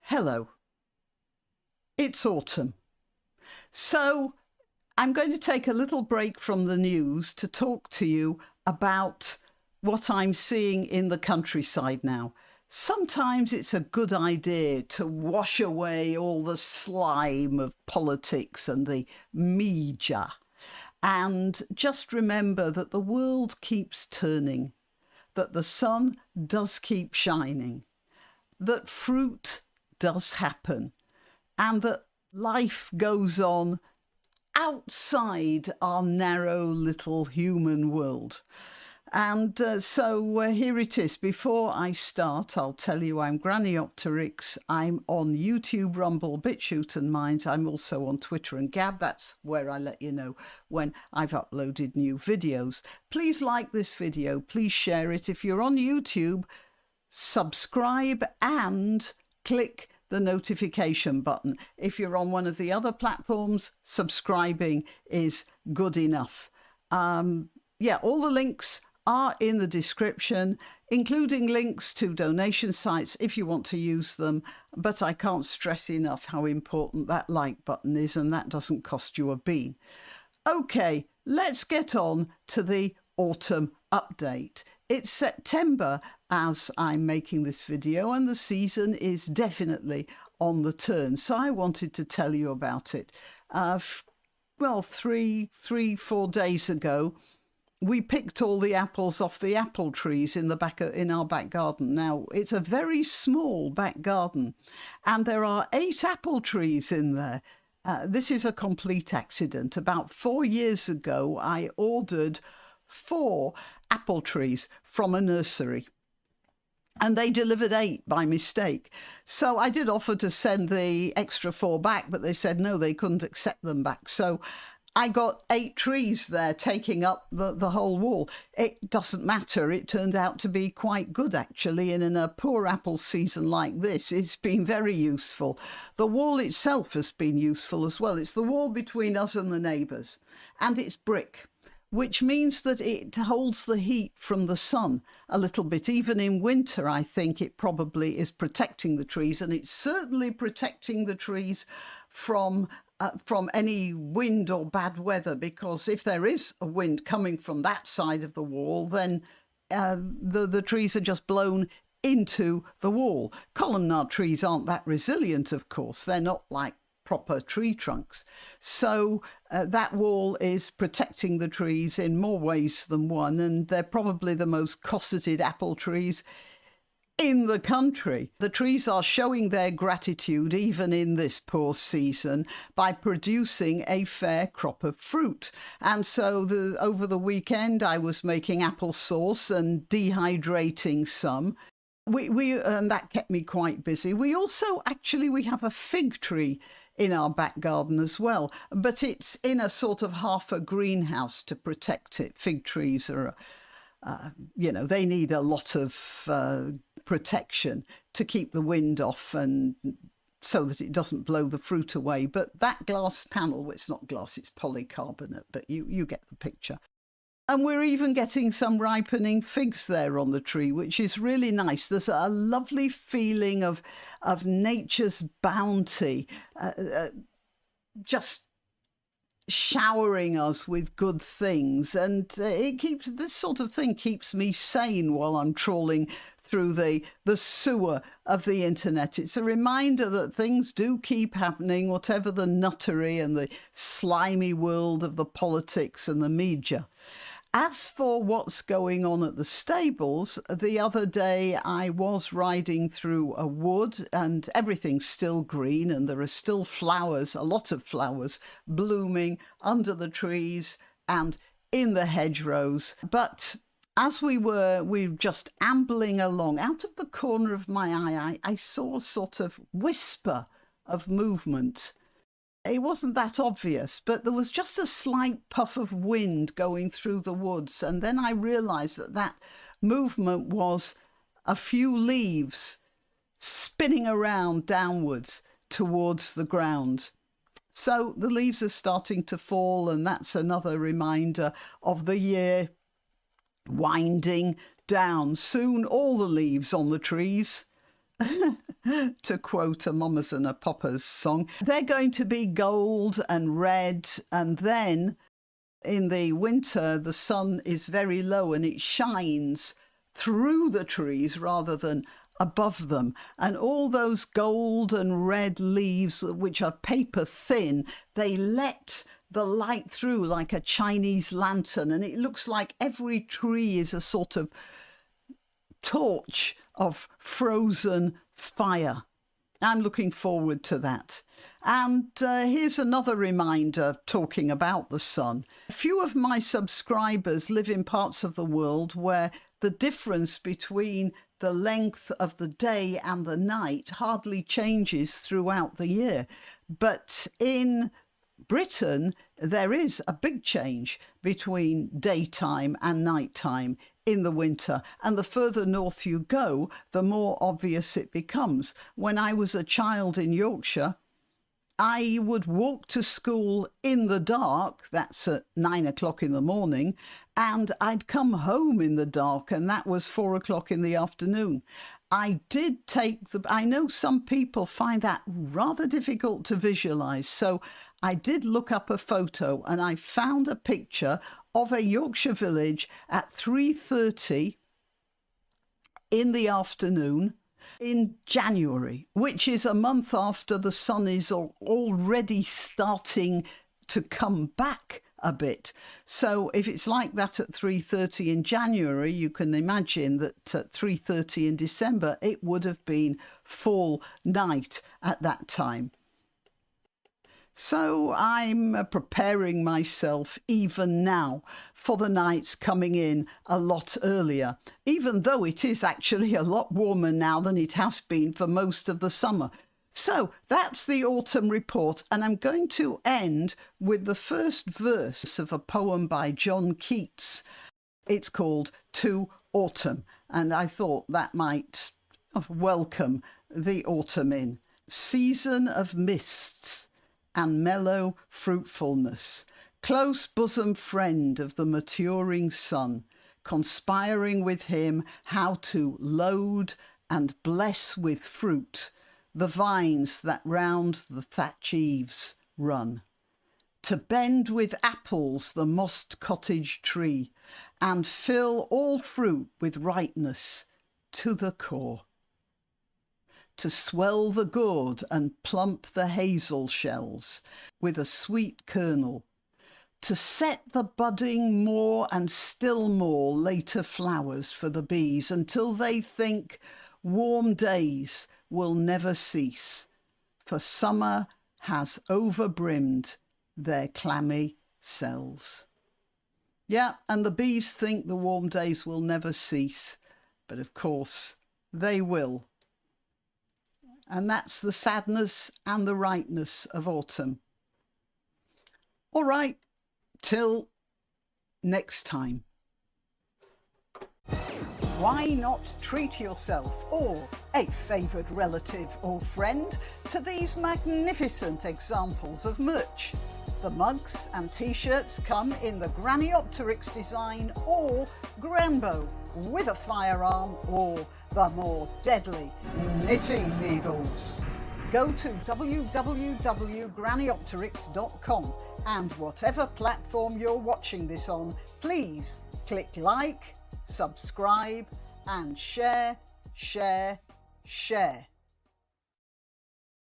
Hello, it's autumn. So I'm going to take a little break from the news to talk to you about what I'm seeing in the countryside now. Sometimes it's a good idea to wash away all the slime of politics and the media and just remember that the world keeps turning, that the sun does keep shining, that fruit does happen, and that life goes on outside our narrow little human world. And so here it is. Before I start, I'll tell you I'm Grannyopteryx. I'm on YouTube, Rumble, BitChute and Minds. I'm also on Twitter and Gab. That's where I let you know when I've uploaded new videos. Please like this video. Please share it. If you're on YouTube, subscribe and click the notification button. If you're on one of the other platforms, subscribing is good enough. Yeah, all the links are in the description, including links to donation sites if you want to use them. But I can't stress enough how important that like button is, and that doesn't cost you a bean. Okay, let's get on to the autumn update. It's September as I'm making this video, and the season is definitely on the turn. So I wanted to tell you about it. Well, 4 days ago, we picked all the apples off the apple trees in our back garden. Now, it's a very small back garden, and there are 8 apple trees in there. This is a complete accident. About 4 years ago, I ordered 4 apple trees from a nursery, and they delivered 8 by mistake. So I did offer to send the extra 4 back, but they said no, they couldn't accept them back. So I got 8 trees there taking up the whole wall. It doesn't matter. It turned out to be quite good, actually. And in a poor apple season like this, it's been very useful. The wall itself has been useful as well. It's the wall between us and the neighbours. And it's brick, which means that it holds the heat from the sun a little bit. Even in winter, I think it probably is protecting the trees, and it's certainly protecting the trees from any wind or bad weather, because if there is a wind coming from that side of the wall, then the trees are just blown into the wall. Columnar trees aren't that resilient, of course. They're not like proper tree trunks. So that wall is protecting the trees in more ways than one, and they're probably the most cosseted apple trees in the country. The trees are showing their gratitude even in this poor season by producing a fair crop of fruit. And so over the weekend I was making applesauce and dehydrating some. And that kept me quite busy. We have a fig tree in our back garden as well, but it's in a sort of half a greenhouse to protect it. Fig trees are, they need a lot of protection to keep the wind off and so that it doesn't blow the fruit away. But that glass panel, well, it's not glass, it's polycarbonate, but you get the picture. And we're even getting some ripening figs there on the tree, which is really nice. There's a lovely feeling of nature's bounty, just showering us with good things. And this sort of thing keeps me sane while I'm trawling through the sewer of the internet. It's a reminder that things do keep happening, whatever the nuttery and the slimy world of the politics and the media. As for what's going on at the stables, the other day I was riding through a wood and everything's still green and there are still flowers, a lot of flowers, blooming under the trees and in the hedgerows. But as we were just ambling along, out of the corner of my eye, I saw a sort of whisper of movement. It wasn't that obvious, but there was just a slight puff of wind going through the woods. And then I realized that movement was a few leaves spinning around downwards towards the ground. So the leaves are starting to fall, and that's another reminder of the year winding down. Soon all the leaves on the trees to quote a Mamas and a Papas song. They're going to be gold and red, and then in the winter the sun is very low and it shines through the trees rather than above them, and all those gold and red leaves, which are paper thin, they let the light through like a Chinese lantern, and it looks like every tree is a sort of torch of frozen fire. I'm looking forward to that. And here's another reminder talking about the sun. A few of my subscribers live in parts of the world where the difference between the length of the day and the night hardly changes throughout the year. But in Britain, there is a big change between daytime and nighttime in the winter, and the further north you go, the more obvious it becomes. When I was a child in Yorkshire, I would walk to school in the dark, that's at 9 o'clock in the morning, and I'd come home in the dark, and that was 4 o'clock in the afternoon. I know some people find that rather difficult to visualize, so I did look up a photo and I found a picture of a Yorkshire village at 3:30 in the afternoon in January, which is a month after the sun is already starting to come back a bit. So if it's like that at 3:30 in January, you can imagine that at 3:30 in December, it would have been full night at that time. So I'm preparing myself even now for the nights coming in a lot earlier, even though it is actually a lot warmer now than it has been for most of the summer. So that's the autumn report, and I'm going to end with the first verse of a poem by John Keats. It's called To Autumn, and I thought that might welcome the autumn in. Season of mists and mellow fruitfulness, close bosom friend of the maturing sun, conspiring with him how to load and bless with fruit the vines that round the thatch eaves run, to bend with apples the mossed cottage tree, and fill all fruit with ripeness to the core, to swell the gourd and plump the hazel shells with a sweet kernel, to set the budding more and still more later flowers for the bees, until they think warm days will never cease, for summer has overbrimmed their clammy cells. Yeah, and the bees think the warm days will never cease, but of course they will. And that's the sadness and the rightness of autumn. All right, till next time. Why not treat yourself or a favoured relative or friend to these magnificent examples of merch? The mugs and t-shirts come in the Graniopteryx design or Granbow with a firearm or the more deadly knitting needles. Go to www.graniopteryx.com, and whatever platform you're watching this on, please click like, subscribe and share.